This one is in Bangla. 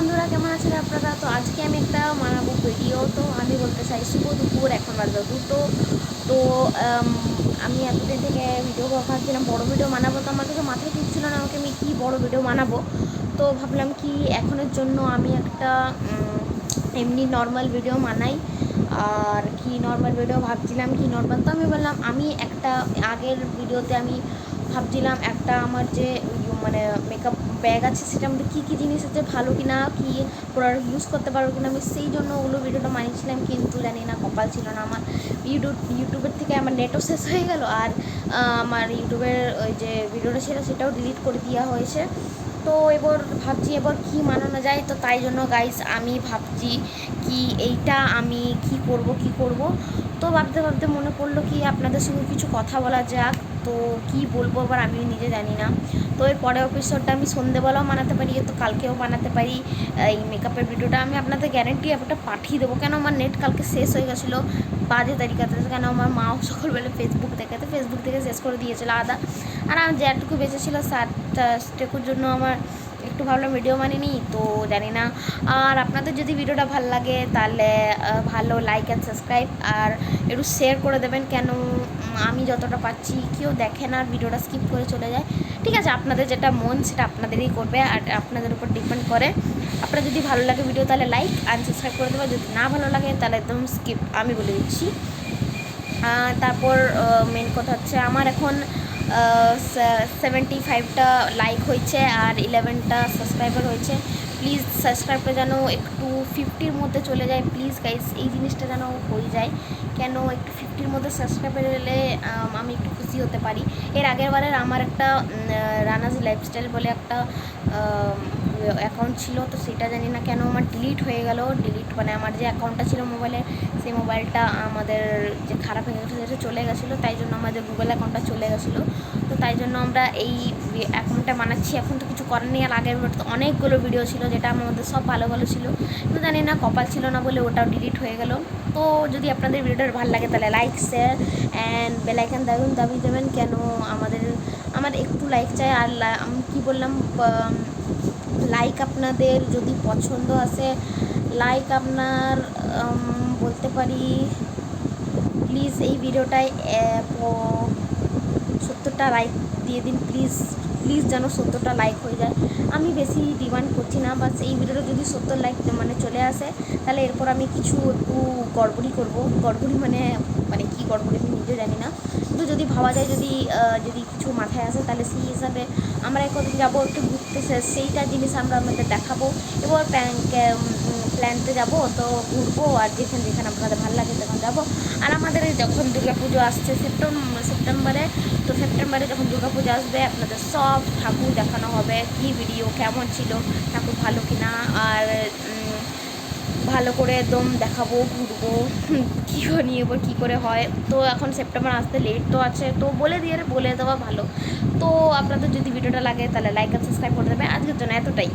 বন্ধুরা, কেমন আছেন আপনারা? তো আজকে আমি একটা বানাবো ভিডিও। তো আমি বলতে চাই শুভ দুপুর, এখন বাজে 2টো। তো আমি এতদিন থেকে ভিডিও ভাবছিলাম বড় ভিডিও বানাবো, তো আমার কিছু মাথায় ঢুকছিল না আমাকে আমি কী বড় ভিডিও বানাবো। তো ভাবলাম কি এখনের জন্য আমি একটা এমনি নর্মাল ভিডিও বানাই। আর কি নর্মাল ভিডিও ভাবছিলাম, কি নর্মাল, তো আমি বললাম আমি একটা আগের ভিডিওতে আমি ভাবছিলাম একটা আমার যে মানে মেকআপ ব্যাগ আছে সেটার মধ্যে কী কী জিনিস আছে, ভালো কি না, কী প্রোডাক্ট ইউজ করতে পারবো কিনা, আমি সেই জন্য ওগুলো ভিডিওটা বানিয়েছিলাম। কিন্তু জানি না, কপাল ছিল না আমার। ইউটিউবের থেকে আমার নেটও শেষ হয়ে গেল, আর আমার ইউটিউবের ওই যে ভিডিওটা ছিল সেটাও ডিলিট করে দেওয়া হয়েছে। তো এবার ভাবছি এবার কি মানানো যায়। তো তাই জন্য গাইস আমি ভাবছি কি এইটা আমি কি করব। তো ভাবতে ভাবতে মনে পড়লো কি আপনাদের সঙ্গে কিছু কথা বলা যাক। তো কি বলবো এবার আমি নিজে জানি না। তো এর পরের এপিসোডটা আমি সন্ধেবেলাও বানাতে পারি, তো কালকেও বানাতে পারি। এই মেকআপের ভিডিওটা আমি আপনাদের গ্যারেন্টি একটা পাঠিয়ে দেবো, কেন আমার নেট কালকে শেষ হয়ে গেছিলো বাজে তারিখাতে। কেন আমার মাও সকালবেলা ফেসবুক থেকে শেষ করে দিয়েছিলো আদা। আর আমার যেটুকু বেঁচেছিলো সাতটাকুর জন্য আমার একটু ভাবলাম ভিডিও বানিয়ে তো জানি না। আর আপনাদের যদি ভিডিওটা ভালো লাগে তাহলে ভালো লাইক অ্যান্ড সাবস্ক্রাইব আর একটু শেয়ার করে দেবেন, কেন আমি যতটা পাচ্ছি কেউ দেখে না, ভিডিওটা স্কিপ করে চলে যায়। ঠিক আছে, আপনাদের যেটা মন সেটা আপনাদেরই করবে, আর আপনাদের উপর ডিপেন্ড করে। আপনার যদি ভালো লাগে ভিডিও তাহলে লাইক অ্যান্ড সাবস্ক্রাইব করে দেবে, যদি না ভালো লাগে তাহলে একদম স্কিপ, আমি বলে দিচ্ছি। তারপর মেন কথা হচ্ছে আমার এখন 75টা লাইক হয়েছে আর 11টা সাবস্ক্রাইবার হয়েছে। প্লিজ সাবস্ক্রাইবটা যেন একটু 50-র মধ্যে চলে যায়, প্লিজ গাইস, এই জিনিসটা যেন হয়ে যায়। কেন একটু 50-র মধ্যে সাবস্ক্রাইবার এলে আমি একটু খুশি হতে পারি। এর আগের বারের আমার একটা রানাজ লাইফস্টাইল বলে একটা অ্যাকাউন্ট ছিল, তো সেটা জানি না কেন আমার ডিলিট হয়ে গেল। মানে আমার যে অ্যাকাউন্টটা ছিল মোবাইলে, সেই মোবাইলটা আমাদের যে খারাপ হয়ে গেছিলো সেটা চলে গেছিলো, তাই জন্য আমাদের গুগল অ্যাকাউন্টটা চলে গেছিলো। তো তাই জন্য আমরা এই অ্যাকাউন্টটা বানাচ্ছি। এখন তো কিছু করার নেই। আর আগের তো অনেকগুলো ভিডিও ছিল যেটা আমাদের সব ভালো ভালো ছিল, তো জানি না কপাল ছিল না বলে ওটাও ডিলিট হয়ে গেল। তো যদি আপনাদের ভিডিওটা ভালো লাগে তাহলে লাইক শেয়ার অ্যান্ড বেলাইকান দাবি দেবেন, কেন আমার একটু লাইক চাই। আর আমি কী বললাম, লাইক আপনাদের যদি পছন্দ আসে, লাইক আপনার বলতে পারি প্লিজ এই ভিডিওটায় 70টা লাইক দিয়ে দিন, প্লিজ প্লিজ, যেন 70টা লাইক হয়ে যায়। আমি বেশি ডিমান্ড করছি না, বাস এই ভিডিওটা যদি 70 লাইক মানে চলে আসে তাহলে এরপর আমি কিছু একটু গড়বড়ি করবো। গড়বড়ি মানে কি গড়বড়ি আমি নিজে জানি না, কিন্তু যদি ভাবা যায়, যদি কিছু মাথায় আসে তাহলে সেই হিসাবে আমরা একদিন যাবো একটু ঘুরতে, সেইটা জিনিস আমরা আমাদের দেখাবো। এবার প্ল্যানতে যাবো, তো ঘুরবো আর যেখানে আপনাদের ভালো লাগে তখন যাবো। আর আমাদের যখন দুর্গাপুজো আসছে সেপ্টেম্বরে, তো সেপ্টেম্বরে যখন দুর্গাপুজো আসবে আপনাদের সব ঠাকুর দেখানো হবে, কি ভিডিও কেমন ছিল, ঠাকুর ভালো কিনা, আর ভালো করে একদম দেখাবো, ঘুরবো কী নিয়ে এবার কী করে হয়। তো এখন সেপ্টেম্বর আসতে লেট তো আছে, তো বলে দেওয়া ভালো। তো আপনাদের যদি ভিডিওটা লাগে তাহলে লাইক আর সাবস্ক্রাইব করে দেবে। আজকের জন্য এতটাই।